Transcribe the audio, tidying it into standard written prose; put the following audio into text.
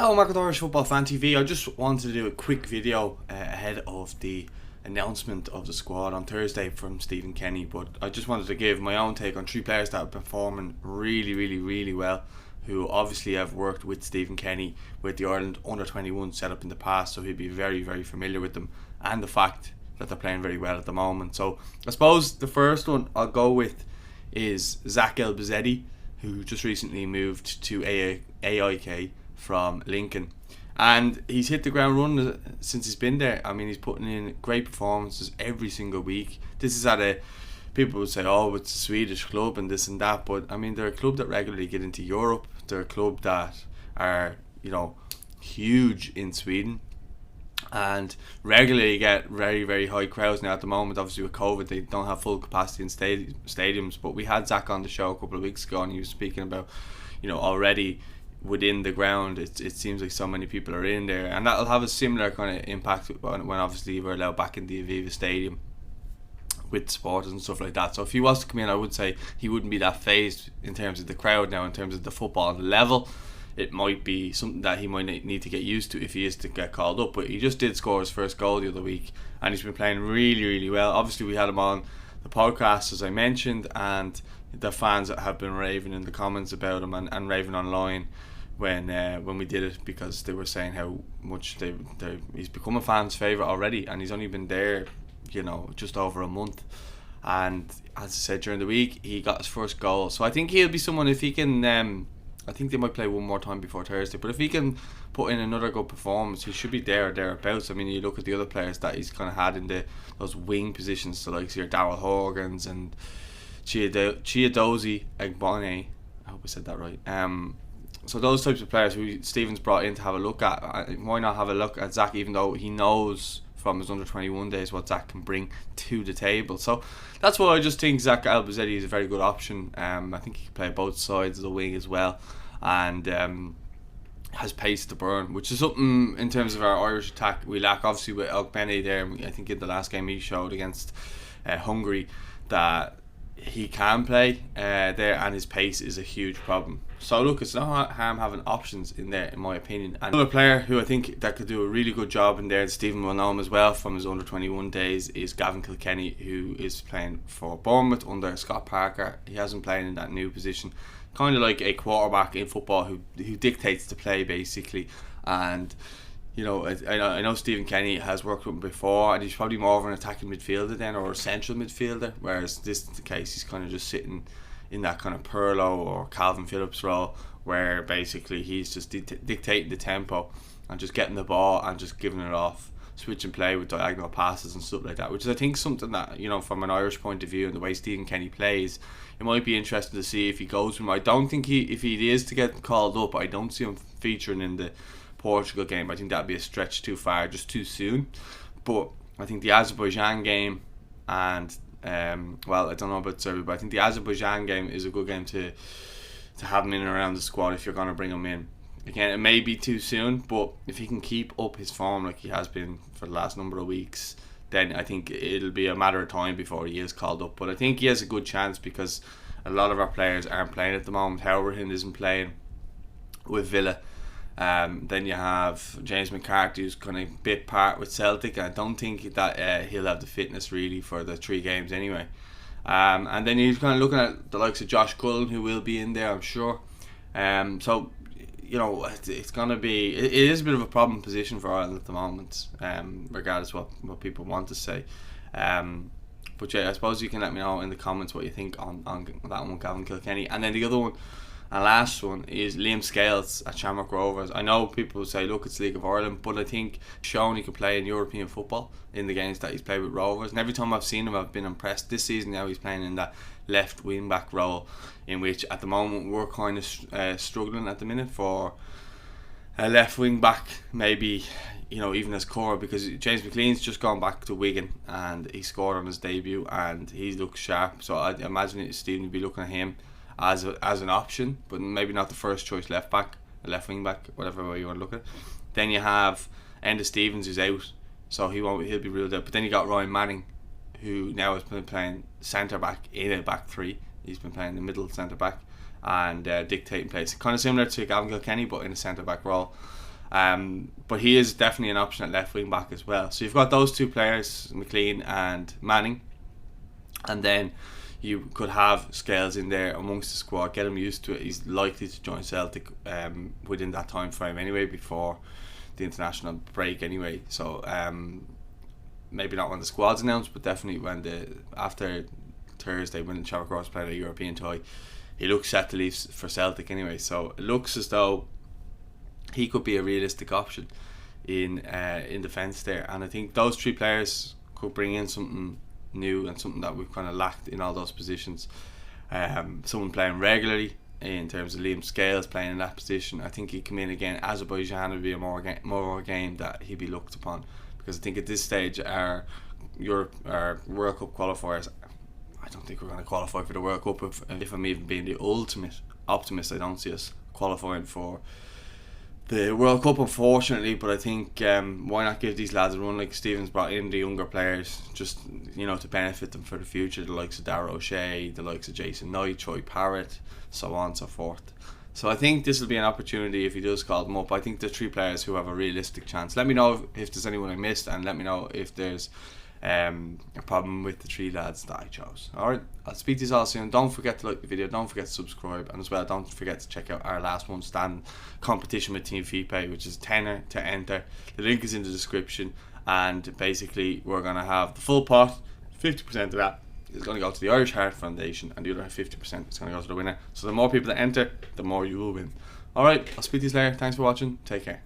Hello, Macadorish Football Fan TV. I just wanted to do a quick video ahead of the announcement of the squad on Thursday from Stephen Kenny, but I just wanted to give my own take on three players that have been performing really well, who obviously have worked with Stephen Kenny with the Ireland under-21 setup in the past, so he'd be very familiar with them, and the fact that they're playing very well at the moment. So I suppose the first one I'll go with is Zach El Bezedi, who just recently moved to AIK from Lincoln, and he's hit the ground running since he's been there. I mean, he's putting in great performances every single week. This is at a, people would say, oh, it's a Swedish club and this and that, but I mean, they're a club that regularly get into Europe. They're a club that are, huge in Sweden and regularly get very high crowds. Now at the moment, obviously with COVID, they don't have full capacity in stadiums, but we had Zach on the show a couple of weeks ago and he was speaking about, already within the ground, it seems like so many people are in there, and that'll have a similar kind of impact when obviously we're allowed back in the Aviva Stadium with supporters and stuff like that. So if he was to come in, I would say he wouldn't be that phased in terms of the crowd. Now in terms of the football level, it might be something that he might need to get used to if he is to get called up, but he just did score his first goal the other week and he's been playing really well. Obviously we had him on the podcast, as I mentioned, and the fans that have been raving in the comments about him and raving online when we did it, because they were saying how much he's become a fan's favourite already, and he's only been there just over a month, and as I said, during the week he got his first goal. So I think he'll be someone, if he can, I think they might play one more time before Thursday, but if he can put in another good performance, he should be there or thereabouts. I mean, you look at the other players that he's kind of had in those wing positions, so like your Daryl Horgans and Chiadozi Egbone, I hope I said that right. So those types of players who Stephen's brought in to have a look at, why not have a look at Zach, even though he knows from his under-21 days what Zach can bring to the table. So that's why I just think Zach El Bezedi is a very good option. I think he can play both sides of the wing as well, and has pace to burn, which is something in terms of our Irish attack we lack. Obviously with Ogbene there, I think in the last game he showed against Hungary that he can play there, and his pace is a huge problem. So look, it's not harm having options in there, in my opinion. And another player who I think that could do a really good job in there, and Stephen will know him as well from his under-21 days, is Gavin Kilkenny, who is playing for Bournemouth under Scott Parker. He hasn't played in that new position, kind of like a quarterback in football who dictates the play basically. And I know Stephen Kenny has worked with him before, and he's probably more of an attacking midfielder then, or a central midfielder, whereas this is the case, he's kind of just sitting in that kind of Pirlo or Calvin Phillips role, where basically he's just dictating the tempo and just getting the ball and just giving it off, switch and play with diagonal passes and stuff like that, which is I think something that, from an Irish point of view and the way Stephen Kenny plays, it might be interesting to see if he goes from. I don't think if he is to get called up, I don't see him featuring in the Portugal game. I think that'd be a stretch too far, just too soon. But I think the Azerbaijan game and I don't know about Serbia, but I think the Azerbaijan game is a good game to have him in and around the squad if you're going to bring him in. Again, it may be too soon, but if he can keep up his form like he has been for the last number of weeks, then I think it'll be a matter of time before he is called up. But I think he has a good chance because a lot of our players aren't playing at the moment. Howard isn't playing with Villa. Then you have James McCarthy, who's kind of bit part with Celtic. I don't think that he'll have the fitness really for the 3 games anyway. And then you're kind of looking at the likes of Josh Cullen, who will be in there, I'm sure. So it's going to be, it is a bit of a problem position for Ireland at the moment, regardless what people want to say. But yeah, I suppose you can let me know in the comments what you think on that one, Gavin Kilkenny. And then the other one and last one is Liam Scales at Shamrock Rovers. I know people say, look, it's League of Ireland, but I think shown he can play in European football in the games that he's played with Rovers, and every time I've seen him I've been impressed. This season now he's playing in that left wing back role, in which at the moment we're kind of struggling at the minute for a left wing back, maybe even as core, because James McLean's just gone back to Wigan and he scored on his debut and he looks sharp, so I imagine Stephen would be looking at him as an option, but maybe not the first choice left wing back, whatever way you want to look at it. Then you have Enda Stevens, who's out, so he'll be ruled out. But then you got Ryan Manning, who now has been playing centre back in a back 3. He's been playing the middle centre back and dictating plays, kind of similar to Gavin Kilkenny, but in a centre back role. But he is definitely an option at left wing back as well. So you've got those two players, McLean and Manning, and then you could have Scales in there amongst the squad, get him used to it. He's likely to join Celtic within that time frame anyway, before the international break anyway. So maybe not when the squad's announced, but definitely after Thursday when Trevor Cross played a European tie, he looks set to leave for Celtic anyway. So it looks as though he could be a realistic option in defence there, and I think those three players could bring in something new and something that we've kind of lacked in all those positions. Someone playing regularly in terms of Liam Scales playing in that position. I think he'd come in again. Azerbaijan would be a more game that he'd be looked upon, because I think at this stage our World Cup qualifiers, I don't think we're going to qualify for the World Cup. If I'm even being the ultimate optimist, I don't see us qualifying for the World Cup, unfortunately. But I think why not give these lads a run? Like Stevens brought in the younger players, just to benefit them for the future. The likes of Darragh O'Shea, the likes of Jason Knight, Troy Parrott, so on and so forth. So I think this will be an opportunity if he does call them up. I think the three players who have a realistic chance. Let me know if there's anyone I missed, and let me know if there's a problem with the three lads that I chose. Alright, I'll speak to you all soon. Don't forget to like the video, don't forget to subscribe, and as well don't forget to check out our last one stand competition with Team FeePay, which is tenner to enter. The link is in the description, and basically we're going to have the full pot. 50% of that is going to go to the Irish Heart Foundation, and the other 50% is going to go to the winner. So the more people that enter, the more you will win. Alright, I'll speak to you later. Thanks for watching. Take care.